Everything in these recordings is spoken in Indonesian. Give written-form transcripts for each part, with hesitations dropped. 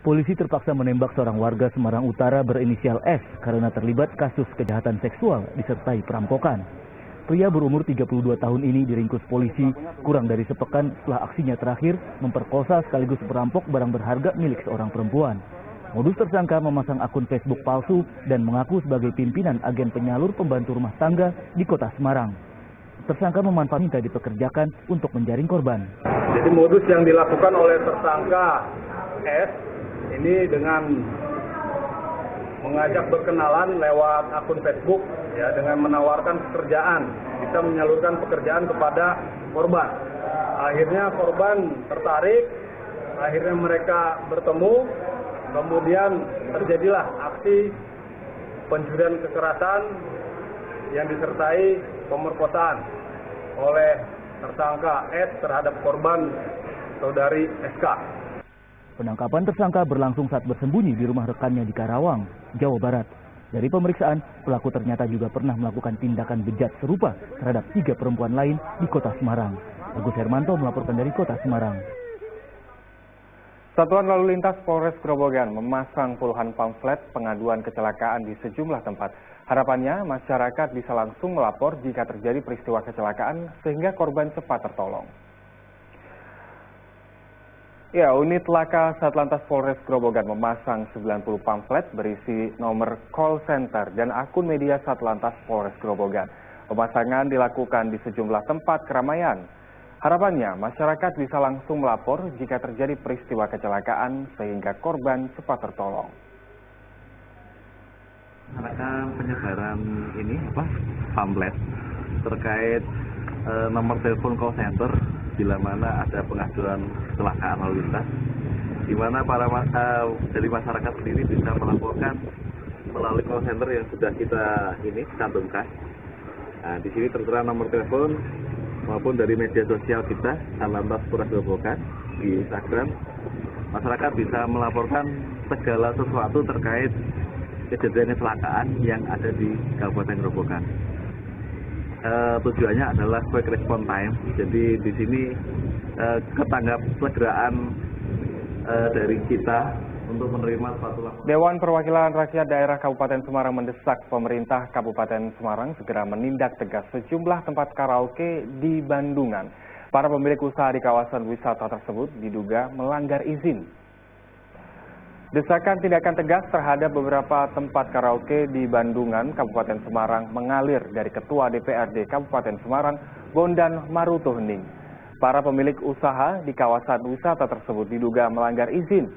Polisi terpaksa menembak seorang warga Semarang Utara berinisial S karena terlibat kasus kejahatan seksual disertai perampokan. Pria berumur 32 tahun ini diringkus polisi kurang dari sepekan setelah aksinya terakhir memperkosa sekaligus merampok barang berharga milik seorang perempuan. Modus tersangka memasang akun Facebook palsu dan mengaku sebagai pimpinan agen penyalur pembantu rumah tangga di kota Semarang. Tersangka memanfaatkan minta dipekerjakan untuk menjaring korban. Jadi modus yang dilakukan oleh tersangka S ini dengan mengajak berkenalan lewat akun Facebook, ya, dengan menawarkan pekerjaan, bisa menyalurkan pekerjaan kepada korban. Akhirnya korban tertarik, akhirnya mereka bertemu, kemudian terjadilah aksi pencurian kekerasan yang disertai pemerkosaan oleh tersangka S terhadap korban saudari SK. Penangkapan tersangka berlangsung saat bersembunyi di rumah rekannya di Karawang, Jawa Barat. Dari pemeriksaan, pelaku ternyata juga pernah melakukan tindakan bejat serupa terhadap 3 perempuan lain di kota Semarang. Agus Hermanto melaporkan dari kota Semarang. Satuan Lalu Lintas Polres Grobogan memasang puluhan pamflet pengaduan kecelakaan di sejumlah tempat. Harapannya masyarakat bisa langsung melapor jika terjadi peristiwa kecelakaan sehingga korban cepat tertolong. Ya, unit laka Satlantas Polres Grobogan memasang 90 pamflet berisi nomor call center dan akun media Satlantas Polres Grobogan. Pemasangan dilakukan di sejumlah tempat keramaian. Harapannya masyarakat bisa langsung melapor jika terjadi peristiwa kecelakaan sehingga korban cepat tertolong. Ada penyebaran pamflet terkait nomor telepon call center bila mana ada pengaduan kecelakaan lalu lintas, di mana dari masyarakat sendiri bisa melaporkan melalui call center yang sudah kita cantumkan. Nah, di sini tertera nomor telepon maupun dari media sosial kita Satlantas Polres Grobogan di Instagram. Masyarakat bisa melaporkan segala sesuatu terkait kejadian kecelakaan yang ada di Kabupaten Grobogan. Tujuannya adalah quick response time. Jadi di sini ketanggap segeraan dari kita untuk menerima suatu laporan. Dewan Perwakilan Rakyat Daerah Kabupaten Semarang mendesak pemerintah Kabupaten Semarang segera menindak tegas sejumlah tempat karaoke di Bandungan. Para pemilik usaha di kawasan wisata tersebut diduga melanggar izin. Desakan tindakan tegas terhadap beberapa tempat karaoke di Bandungan, Kabupaten Semarang mengalir dari Ketua DPRD Kabupaten Semarang, Bondan Maruto Hening. Para pemilik usaha di kawasan wisata tersebut diduga melanggar izin.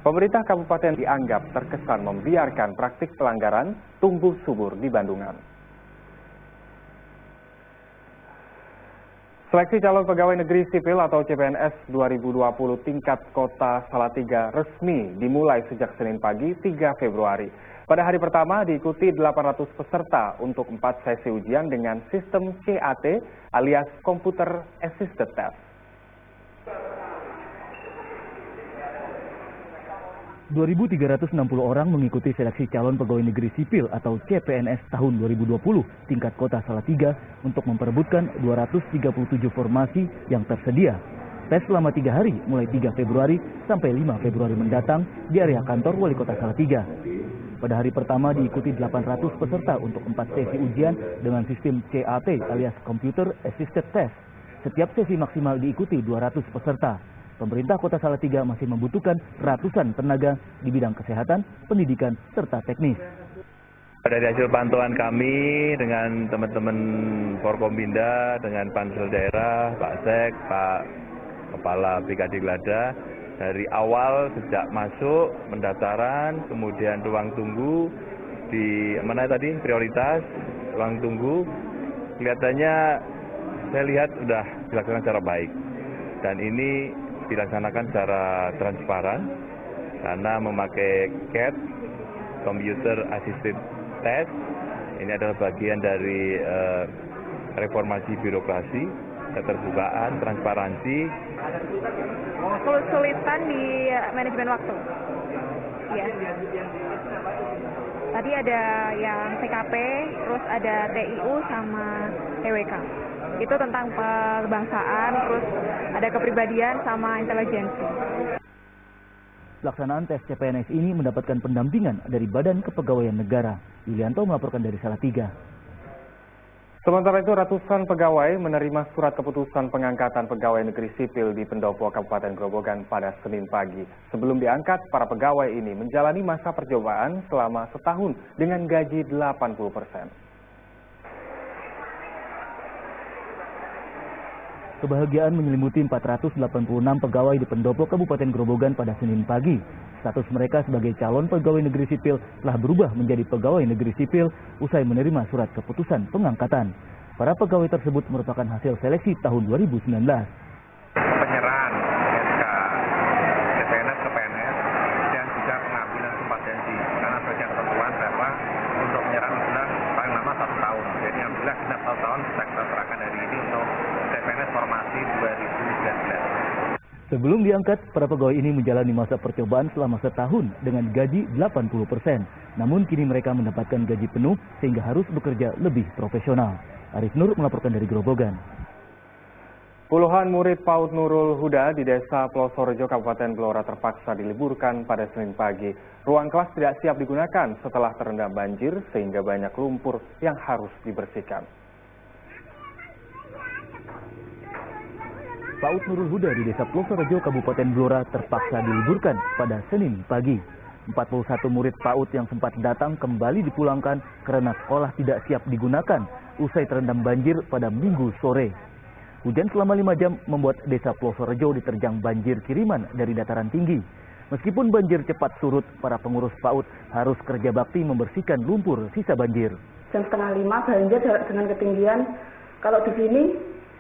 Pemerintah kabupaten dianggap terkesan membiarkan praktik pelanggaran tumbuh subur di Bandungan. Seleksi calon pegawai negeri sipil atau CPNS 2020 tingkat kota Salatiga resmi dimulai sejak Senin pagi 3 Februari. Pada hari pertama diikuti 800 peserta untuk 4 sesi ujian dengan sistem CAT alias Computer Assisted Test. 2.360 orang mengikuti seleksi calon pegawai negeri sipil atau CPNS tahun 2020 tingkat kota Salatiga untuk memperebutkan 237 formasi yang tersedia. Tes selama 3 hari mulai 3 Februari sampai 5 Februari mendatang di area kantor Wali Kota Salatiga. Pada hari pertama diikuti 800 peserta untuk 4 sesi ujian dengan sistem CAT alias Computer Assisted Test. Setiap sesi maksimal diikuti 200 peserta. Pemerintah Kota Salatiga masih membutuhkan ratusan tenaga di bidang kesehatan, pendidikan, serta teknis. Dari hasil pantauan kami dengan teman-teman Forkompinda, dengan Pansel Daerah, Pak Sek, Pak Kepala BKD Glada, dari awal sejak masuk pendaftaran, kemudian ruang tunggu di prioritas ruang tunggu, kelihatannya saya lihat sudah dilakukan secara baik dan ini dilaksanakan secara transparan karena memakai CAT, Computer Assisted Test. Ini adalah bagian dari reformasi birokrasi, keterbukaan, transparansi. Kesulitan di manajemen waktu. Ya. Tadi ada yang TKP, terus ada TIU sama TWK. Itu tentang kebangsaan, terus ada kepribadian sama intelijensi. pelaksanaan tes CPNS ini mendapatkan pendampingan dari Badan Kepegawaian Negara. Yulianto melaporkan dari Salatiga. Sementara itu, ratusan pegawai menerima surat keputusan pengangkatan pegawai negeri sipil di Pendopo Kabupaten Grobogan pada Senin pagi. Sebelum diangkat, para pegawai ini menjalani masa percobaan selama setahun dengan gaji 80%. Kebahagiaan menyelimuti 486 pegawai di Pendopo Kabupaten Grobogan pada Senin pagi. Status mereka sebagai calon pegawai negeri sipil telah berubah menjadi pegawai negeri sipil usai menerima surat keputusan pengangkatan. Para pegawai tersebut merupakan hasil seleksi tahun 2019. Penyerahan SK CPNS ke PNS dan juga pengambilan kompetensi karena sebagai ketentuan bahwa untuk penyerahan sudah paling lama 1 tahun. Jadi alhamdulillah genap 1 tahun kita serahkan hari ini untuk CPNS formasi 2019. Sebelum diangkat, para pegawai ini menjalani masa percobaan selama setahun dengan gaji 80%. Namun kini mereka mendapatkan gaji penuh sehingga harus bekerja lebih profesional. Arif Nur melaporkan dari Grobogan. Puluhan murid PAUD Nurul Huda di Desa Plosorejo, Kabupaten Blora terpaksa diliburkan pada Senin pagi. Ruang kelas tidak siap digunakan setelah terendam banjir sehingga banyak lumpur yang harus dibersihkan. PAUD Nurul Huda di Desa Plosorejo, Kabupaten Blora terpaksa diliburkan pada Senin pagi. 41 murid PAUD yang sempat datang kembali dipulangkan karena sekolah tidak siap digunakan usai terendam banjir pada Minggu sore. Hujan selama 5 jam membuat Desa Plosorejo diterjang banjir kiriman dari dataran tinggi. Meskipun banjir cepat surut, para pengurus PAUD harus kerja bakti membersihkan lumpur sisa banjir. Jam 4:30 banjir dengan ketinggian, kalau di sini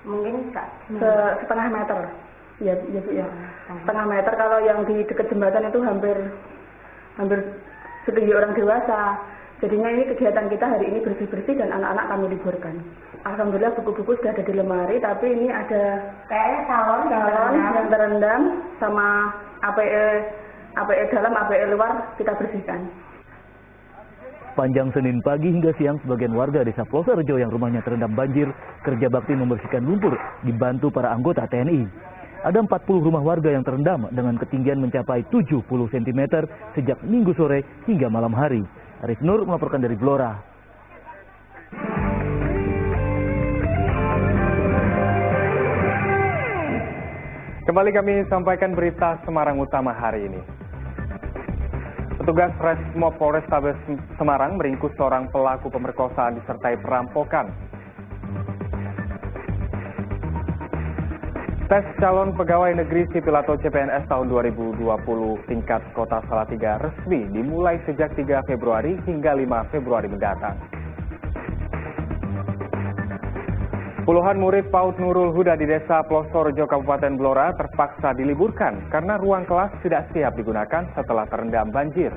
mungkin setengah meter, ya Bu ya, setengah meter. Kalau yang di dekat jembatan itu hampir setinggi orang dewasa. Jadinya ini kegiatan kita hari ini bersih-bersih dan anak-anak kami liburkan. Alhamdulillah buku-buku sudah ada di lemari, tapi ini ada kayaknya salon yang terendam sama APE dalam, APE luar kita bersihkan. Panjang Senin pagi hingga siang, sebagian warga Desa Plosorejo yang rumahnya terendam banjir kerja bakti membersihkan lumpur dibantu para anggota TNI. Ada 40 rumah warga yang terendam dengan ketinggian mencapai 70 cm sejak Minggu sore hingga malam hari. Arif Nur melaporkan dari Blora. Kembali kami sampaikan berita Semarang Utama hari ini. Petugas Resmob Polrestabes Semarang meringkus seorang pelaku pemerkosaan disertai perampokan. Tes calon pegawai negeri sipil atau CPNS tahun 2020 tingkat Kota Salatiga resmi dimulai sejak 3 Februari hingga 5 Februari mendatang. Puluhan murid PAUD Nurul Huda di Desa Plosorejo, Kabupaten Blora terpaksa diliburkan karena ruang kelas tidak siap digunakan setelah terendam banjir.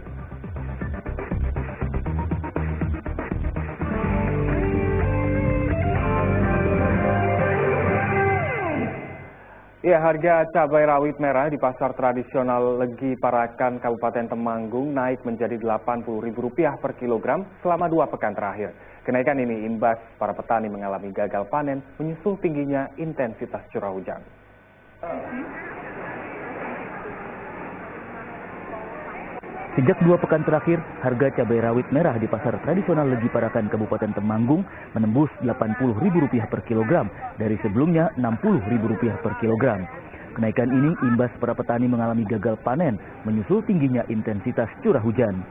Ya, harga cabai rawit merah di pasar tradisional Legi Parakan, Kabupaten Temanggung naik menjadi Rp80.000 per kilogram selama 2 pekan terakhir. Kenaikan ini imbas para petani mengalami gagal panen menyusul tingginya intensitas curah hujan. Sejak 2 pekan terakhir, harga cabai rawit merah di pasar tradisional Legi Parakan, Kabupaten Temanggung menembus Rp80.000 per kilogram dari sebelumnya Rp60.000 per kilogram. Kenaikan ini imbas para petani mengalami gagal panen menyusul tingginya intensitas curah hujan.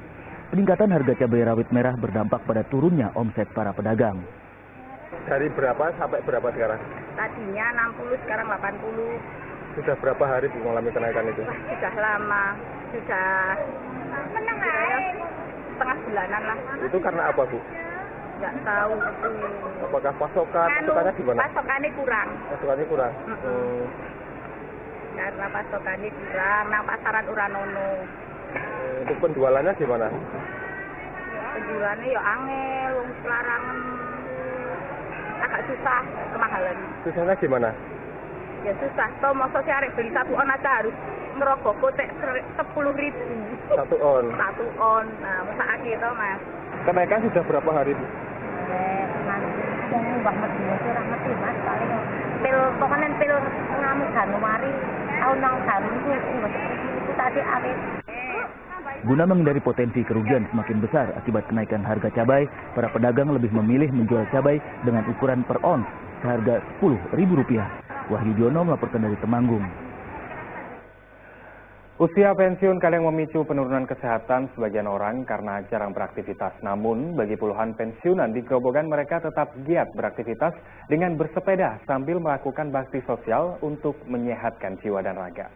Peningkatan harga cabai rawit merah berdampak pada turunnya omset para pedagang. Dari berapa sampai berapa sekarang? Tadinya 60, sekarang 80. Sudah berapa hari Bu mengalami kenaikan itu? Sudah lama, sudah setengah bulanan lah. Itu karena apa Bu? Nggak tahu. Apakah pasokannya gimana? Pasokannya kurang. Pasokannya kurang. Karena pasokannya kurang, nang pasaran Uranono. Untuk penjualannya gimana? Penjualannya ya angel, larangan, agak susah, kemahalan. Susahnya gimana? Ya susah, toh mau sosialis beli 1 on aja harus ngerokok kotek 10.000. 1 on. 1 on, nah masa akhir toh Mas. Kenaikan sudah berapa hari Bu? Pil pokoknya pil ngamuk ganu mari, tahun nang ganu itu tadi awet. Guna menghindari potensi kerugian semakin besar akibat kenaikan harga cabai, para pedagang lebih memilih menjual cabai dengan ukuran per ons seharga Rp10.000. Wahyu Diono melaporkan dari Temanggung. Usia pensiun kadang memicu penurunan kesehatan sebagian orang karena jarang beraktivitas. Namun, bagi puluhan pensiunan di Grobogan, mereka tetap giat beraktivitas dengan bersepeda sambil melakukan bakti sosial untuk menyehatkan jiwa dan raga.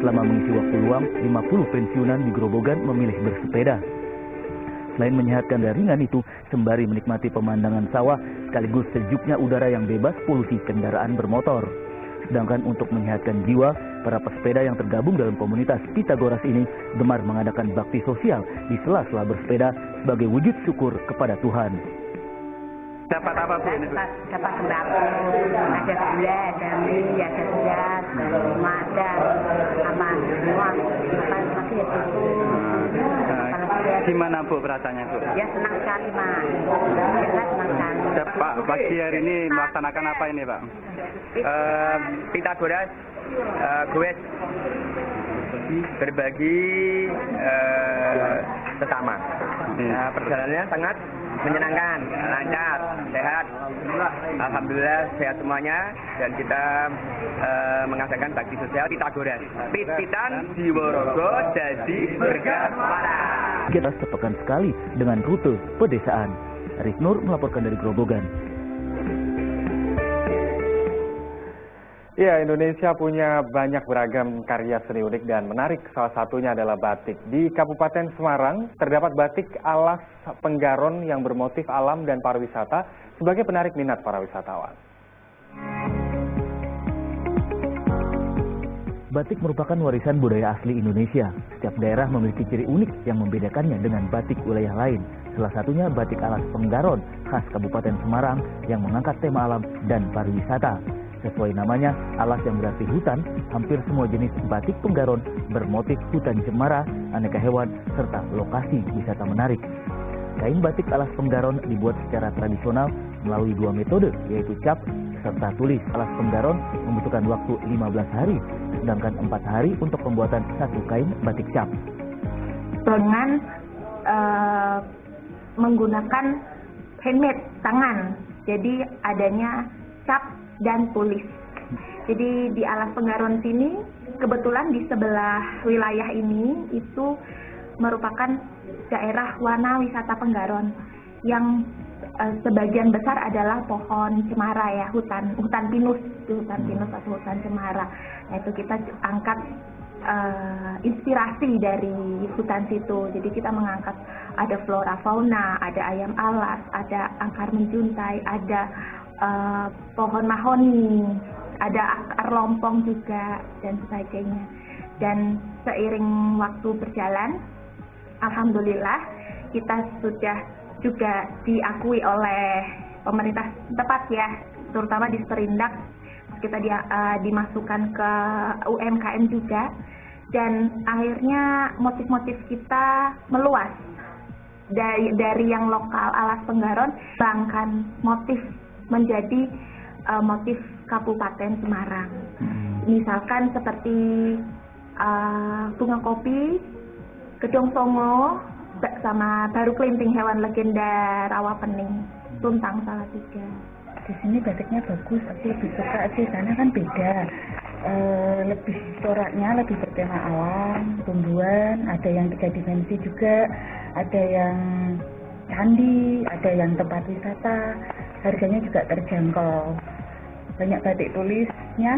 Selama mengisi waktu luang, 50 pensiunan di Grobogan memilih bersepeda. Selain menyehatkan dan ringan itu, sembari menikmati pemandangan sawah, sekaligus sejuknya udara yang bebas polusi kendaraan bermotor. Sedangkan untuk menyehatkan jiwa, para pesepeda yang tergabung dalam komunitas Pitagoras ini gemar mengadakan bakti sosial di sela-sela bersepeda sebagai wujud syukur kepada Tuhan. Dapat apa Bu ini? Dapat sembako, ada gula, ada mie, ada beras, ada lemak, dan apa semua. Masih ya susu. Gimana Bu perasaannya Bu? Ya senang sekali Mas. Ya senang sekali. Pak, pagi hari ini melaksanakan apa ini Pak? Pitagoras, goes, berbagi sesama. Perjalanannya sangat menyenangkan, lancar, sehat. Alhamdulillah sehat semuanya, dan kita mengadakan bakti sosial Pitagoras. Pititan Jiworogo jadi berkah parah. Kita sepekan sekali dengan rute pedesaan. Arif Nur melaporkan dari Grobogan. Ya, Indonesia punya banyak beragam karya seni unik dan menarik. Salah satunya adalah batik. Di Kabupaten Semarang terdapat batik alas Penggaron yang bermotif alam dan pariwisata sebagai penarik minat para wisatawan. Batik merupakan warisan budaya asli Indonesia. Setiap daerah memiliki ciri unik yang membedakannya dengan batik wilayah lain. Salah satunya batik alas Penggaron khas Kabupaten Semarang yang mengangkat tema alam dan pariwisata. Sesuai namanya, alas yang berarti hutan, hampir semua jenis batik Penggaron bermotif hutan cemara, aneka hewan, serta lokasi wisata menarik. Kain batik alas Penggaron dibuat secara tradisional melalui 2 metode, yaitu cap serta tulis. Alas Penggaron membutuhkan waktu 15 hari, sedangkan 4 hari untuk pembuatan satu kain batik cap. Dengan menggunakan handmade tangan, jadi adanya cap dan tulis. Jadi di alas Penggaron sini, kebetulan di sebelah wilayah ini itu merupakan daerah wana wisata Penggaron yang sebagian besar adalah pohon cemara ya, hutan pinus atau hutan cemara. Nah, itu kita angkat inspirasi dari hutan situ. Jadi kita mengangkat ada flora fauna, ada ayam alas, ada angkar menjuntai, ada pohon mahoni, ada akar lompong juga dan sebagainya. Dan seiring waktu berjalan, alhamdulillah kita sudah juga diakui oleh pemerintah tempat ya, terutama di Serindak. Kita dimasukkan ke UMKM juga, dan akhirnya motif-motif kita meluas dari yang lokal alas Penggaron, bahkan motif menjadi motif Kabupaten Semarang. Misalkan seperti bunga kopi, gedong songo, sama baru kelinting hewan legenda rawa pening, tuntang salah 3. Di sini batiknya bagus, aku lebih suka sih karena kan beda, lebih coraknya lebih bertema alam, tumbuhan, ada yang 3 dimensi juga, ada yang candi, ada yang tempat wisata, harganya juga terjangkau, banyak batik tulisnya,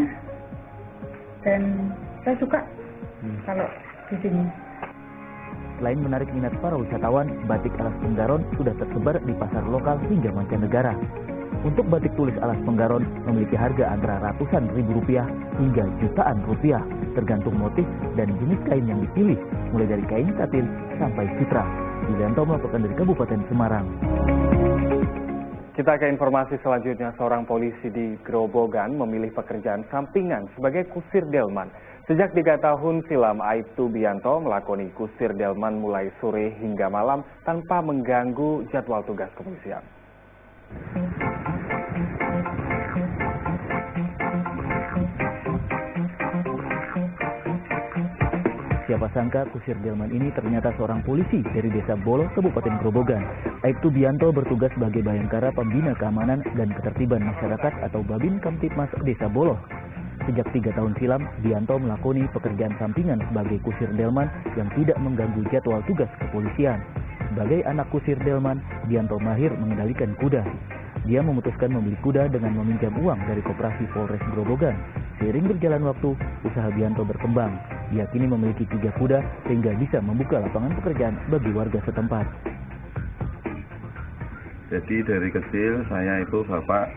dan saya suka kalau di sini. Selain menarik minat para wisatawan, batik alas Penggaron sudah tersebar di pasar lokal hingga mancanegara. Untuk batik tulis alas Penggaron memiliki harga antara ratusan ribu rupiah hingga jutaan rupiah, tergantung motif dan jenis kain yang dipilih, mulai dari kain satin sampai sutra. Yulianto melaporkan dari Kabupaten Semarang. Kita ke informasi selanjutnya. Seorang polisi di Grobogan memilih pekerjaan sampingan sebagai kusir delman. Sejak 3 tahun silam, Aibtu Bianto melakoni kusir delman mulai sore hingga malam tanpa mengganggu jadwal tugas kepolisian. Siapa sangka kusir delman ini ternyata seorang polisi dari Desa Boloh, Kabupaten Grobogan. Aibtu Bianto bertugas sebagai Bayangkara Pembina Keamanan dan Ketertiban Masyarakat atau Babin Kamtipmas Desa Boloh. Sejak 3 tahun silam, Bianto melakoni pekerjaan sampingan sebagai kusir delman yang tidak mengganggu jadwal tugas kepolisian. Sebagai anak kusir delman, Bianto mahir mengendalikan kuda. Dia memutuskan membeli kuda dengan meminjam uang dari koperasi Polres Grobogan. Seiring berjalan waktu, usaha Bianto berkembang. Dia kini memiliki 3 kuda sehingga bisa membuka lapangan pekerjaan bagi warga setempat. Jadi dari kecil saya itu Bapak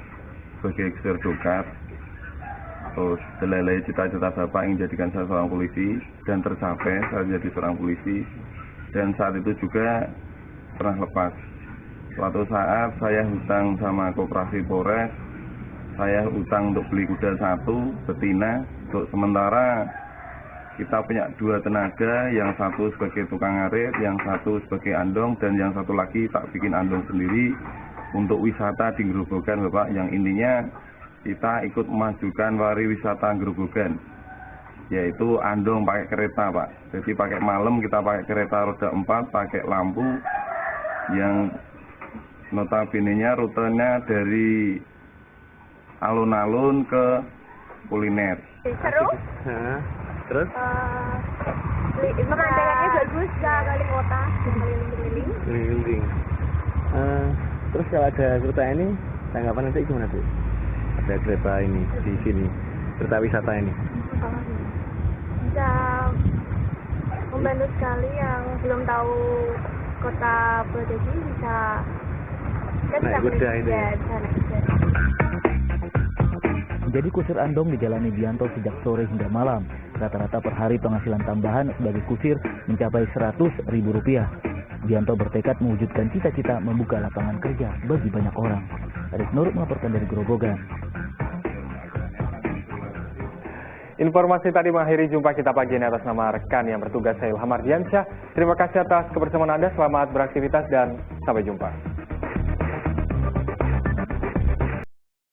sebagai kusir dokat. Terus selelai cita-cita Bapak ingin jadikan saya seorang polisi dan tercapai saya jadi seorang polisi. Dan saat itu juga pernah lepas. Suatu saat saya hutang sama koperasi Polres, saya hutang untuk beli kuda 1 betina. Untuk sementara kita punya 2 tenaga, yang satu sebagai tukang ngarit, yang satu sebagai andong, dan yang satu lagi tak bikin andong sendiri untuk wisata di Grobogan, Bapak. Yang intinya kita ikut memajukan pariwisata Grobogan, yaitu andong pakai kereta, Pak. Jadi pakai malam kita pakai kereta roda 4, pakai lampu yang notabene-nya rutenya dari alun-alun ke kuliner. Seru? Terus? Pemandangannya bagus, keliling kota, keliling-keliling. Terus kalau ada kereta ini, tanggapan nanti gimana, Bu? Ada kereta ini di sini, kereta wisata ini. Bisa membantu sekali yang belum tahu kota Brodedi bisa naik kuda ini. Ya, bisa naik kuda. Menjadi kusir andong dijalani Bianto sejak sore hingga malam. Rata-rata per hari penghasilan tambahan sebagai kusir mencapai Rp100.000. Bianto bertekad mewujudkan cita-cita membuka lapangan kerja bagi banyak orang. Arif Nur melaporkan dari Grobogan. Informasi tadi mengakhiri jumpa kita pagi ini atas nama rekan yang bertugas, saya Ilham Ardiansyah. Terima kasih atas kebersamaan Anda, selamat beraktivitas dan sampai jumpa.